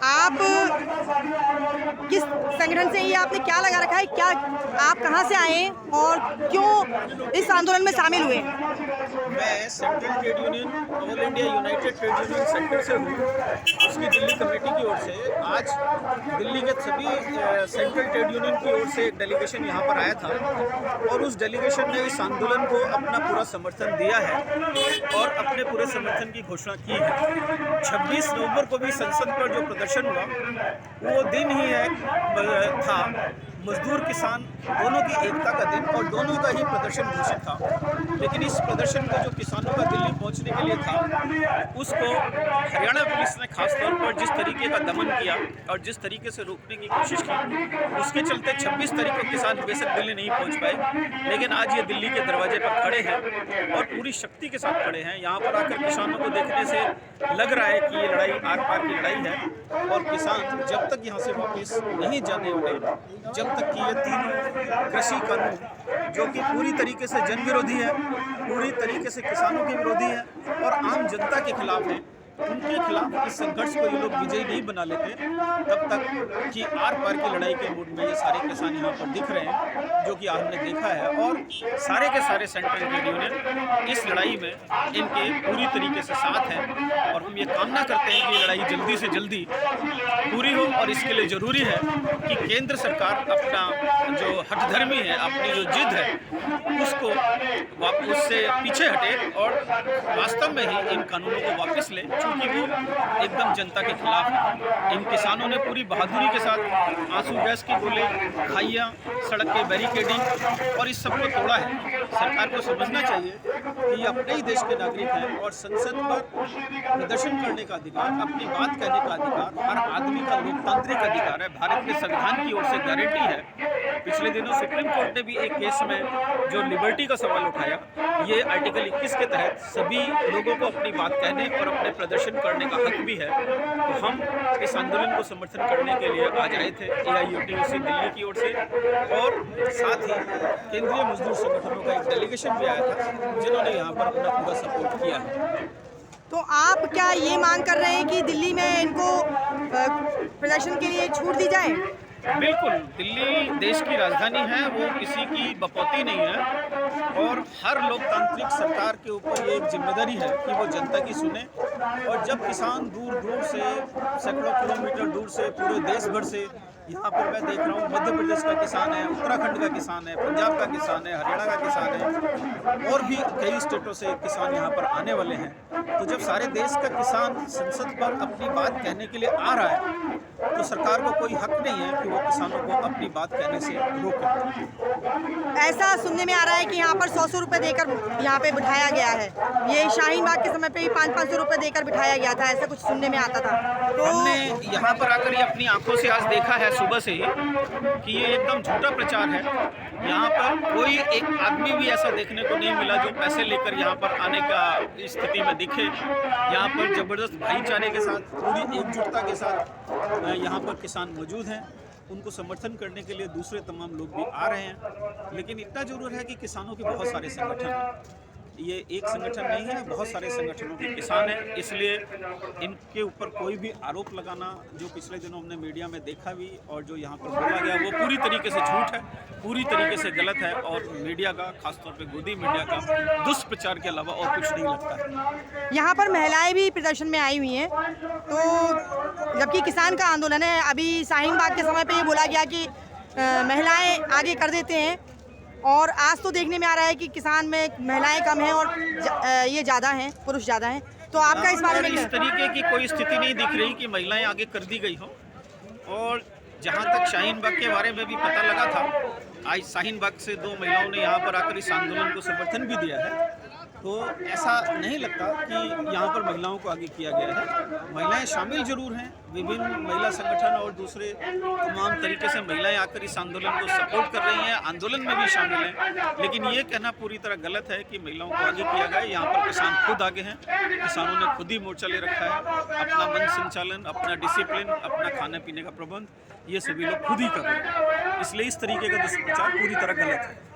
आप किस संगठन से, ये आपने क्या लगा रखा है, क्या आप कहाँ से आए हैं और क्यों इस आंदोलन में शामिल हुए? मैं central trade union all India United trade union centre से हूँ। उसकी दिल्ली कमेटी की ओर से आज दिल्ली के सभी सेंट्रल ट्रेड यूनियन की ओर से एक डेलीगेशन यहाँ पर आया था और उस डेलीगेशन ने इस आंदोलन को अपना पूरा समर्थन दिया है और अपने पूरे समर्थन की घोषणा की है। 26 नवंबर को भी संसद पर जो प्रदर्शन हुआ वो दिन ही था मजदूर किसान दोनों की एकता का दिन और दोनों का ही प्रदर्शन घोषित था। लेकिन इस प्रदर्शन को जो किसानों का दिल्ली पहुंचने के लिए था उसको हरियाणा पुलिस ने खास तौर पर जिस तरीके का दमन किया और जिस तरीके से रोकने की कोशिश की, उसके चलते 26 तारीख को किसान बेशक दिल्ली नहीं पहुंच पाए, लेकिन आज ये दिल्ली के दरवाजे पर खड़े हैं और पूरी शक्ति के साथ खड़े हैं। यहाँ पर आकर किसानों को देखने से लग रहा है कि ये लड़ाई आर पार की लड़ाई है और किसान जब तक यहाँ से वापस नहीं जाने वाले, जब तक कि ये तीनों कृषि कानून जो कि पूरी तरीके से जन विरोधी है, पूरी तरीके से किसानों के विरोधी है और आम जनता के खिलाफ है, उनके खिलाफ इस संघर्ष को ये लोग विजयी नहीं बना लेते तब तक कि आर पार की लड़ाई के मूड में ये सारे किसान यहाँ पर दिख रहे हैं, जो कि हमने देखा है। और सारे के सारे सेंट्रल ट्रेड यूनियन इस लड़ाई में इनके पूरी तरीके से साथ हैं और हम ये कामना करते हैं कि ये लड़ाई जल्दी से जल्दी पूरी हो और इसके लिए ज़रूरी है कि केंद्र सरकार अपना जो हठधर्मी है, अपनी जो जिद है उसको उससे पीछे हटे और वास्तव में ही इन कानूनों को वापस ले, क्योंकि वो एकदम जनता के खिलाफ है। इन किसानों ने पूरी बहादुरी के साथ आंसू गैस के गोले, खाइयाँ, सड़क के बैरिकेडिंग और इस सब को तोड़ा है। सरकार को समझना चाहिए कि ये अपने ही देश के नागरिक हैं और संसद पर प्रदर्शन करने का अधिकार, अपनी बात कहने का अधिकार हर आदमी का लोकतांत्रिक अधिकार है, भारत के संविधान की ओर से गारंटी है। पिछले दिनों सुप्रीम कोर्ट ने भी एक केस में जो लिबर्टी का सवाल उठाया, ये आर्टिकल 21 के तहत सभी लोगों को अपनी बात कहने और अपने प्रदर्शन करने का हक भी है। तो हम इस आंदोलन को समर्थन करने के लिए आज आए थे AIUTUC दिल्ली की ओर से और साथ ही केंद्रीय मजदूर संगठनों का एक डेलीगेशन भी आया था जिन्होंने यहाँ पर अपना पूरा सपोर्ट किया है। तो आप क्या ये मांग कर रहे हैं कि दिल्ली में इनको प्रदर्शन के लिए छूट दी जाए? बिल्कुल, दिल्ली देश की राजधानी है, वो किसी की बपौती नहीं है और हर लोकतांत्रिक सरकार के ऊपर ये एक जिम्मेदारी है कि वो जनता की सुने। और जब किसान दूर दूर से, सैकड़ों किलोमीटर दूर से, पूरे देश भर से, यहाँ पर मैं देख रहा हूँ मध्य प्रदेश का किसान है, उत्तराखंड का किसान है, पंजाब का किसान है, हरियाणा का किसान है और भी कई स्टेटों से किसान यहाँ पर आने वाले हैं। तो जब सारे देश का किसान संसद पर अपनी बात कहने के लिए आ रहा है तो सरकार को कोई हक नहीं है कि वो किसानों को अपनी बात कहने से रोके। ऐसा सुनने में आ रहा है कि यहाँ पर 100 रुपये देकर यहाँ पे बिठाया गया है। ये शाहीन बाग के समय पे भी 500 रुपये देकर बिठाया गया था, ऐसा कुछ सुनने में आता था। तो हमने यहाँ पर आकर ये अपनी आंखों से आज देखा है सुबह से ही कि ये एकदम झूठा प्रचार है। यहाँ पर कोई एक आदमी भी ऐसा देखने को नहीं मिला जो पैसे लेकर यहाँ पर आने का स्थिति में दिखे। यहाँ पर जबरदस्त भाईचारे के साथ, पूरी एकजुटता के साथ यहाँ पर किसान मौजूद हैं। उनको समर्थन करने के लिए दूसरे तमाम लोग भी आ रहे हैं, लेकिन इतना जरूर है कि किसानों के बहुत सारे संगठन हैं। ये एक संगठन नहीं है, बहुत सारे संगठनों के किसान हैं, इसलिए इनके ऊपर कोई भी आरोप लगाना जो पिछले दिनों हमने मीडिया में देखा भी और जो यहाँ पर बोला गया वो पूरी तरीके से झूठ है, पूरी तरीके से गलत है और मीडिया का, खासतौर पे गोदी मीडिया का दुष्प्रचार के अलावा और कुछ नहीं लगता है। यहाँ पर महिलाएं भी प्रदर्शन में आई हुई हैं, तो जबकि किसान का आंदोलन है। अभी शाहीन बाग के समय पे ये बोला गया कि महिलाएं आगे कर देते हैं और आज तो देखने में आ रहा है कि किसान में महिलाएं कम हैं और ये ज़्यादा हैं, पुरुष ज़्यादा हैं। तो आपका इस बारे में इस तरीके की कोई स्थिति नहीं दिख रही कि महिलाएं आगे कर दी गई हो। और जहां तक शाहीन बाग के बारे में भी पता लगा था, आज शाहीन बाग से 2 महिलाओं ने यहाँ पर आकर इस आंदोलन को समर्थन भी दिया है। तो ऐसा नहीं लगता कि यहाँ पर महिलाओं को आगे किया गया है। महिलाएं शामिल जरूर हैं, विभिन्न महिला संगठन और दूसरे तमाम तरीके से महिलाएं आकर इस आंदोलन को सपोर्ट कर रही हैं, आंदोलन में भी शामिल हैं। लेकिन ये कहना पूरी तरह गलत है कि महिलाओं को आगे किया गया। यहाँ पर किसान खुद आगे हैं, किसानों ने खुद ही मोर्चा ले रखा है। अपना मन संचालन, अपना डिसिप्लिन, अपना खाने पीने का प्रबंध ये सभी लोग खुद ही कर रहे हैं। इसलिए इस तरीके का दुष्प्रचार पूरी तरह गलत है।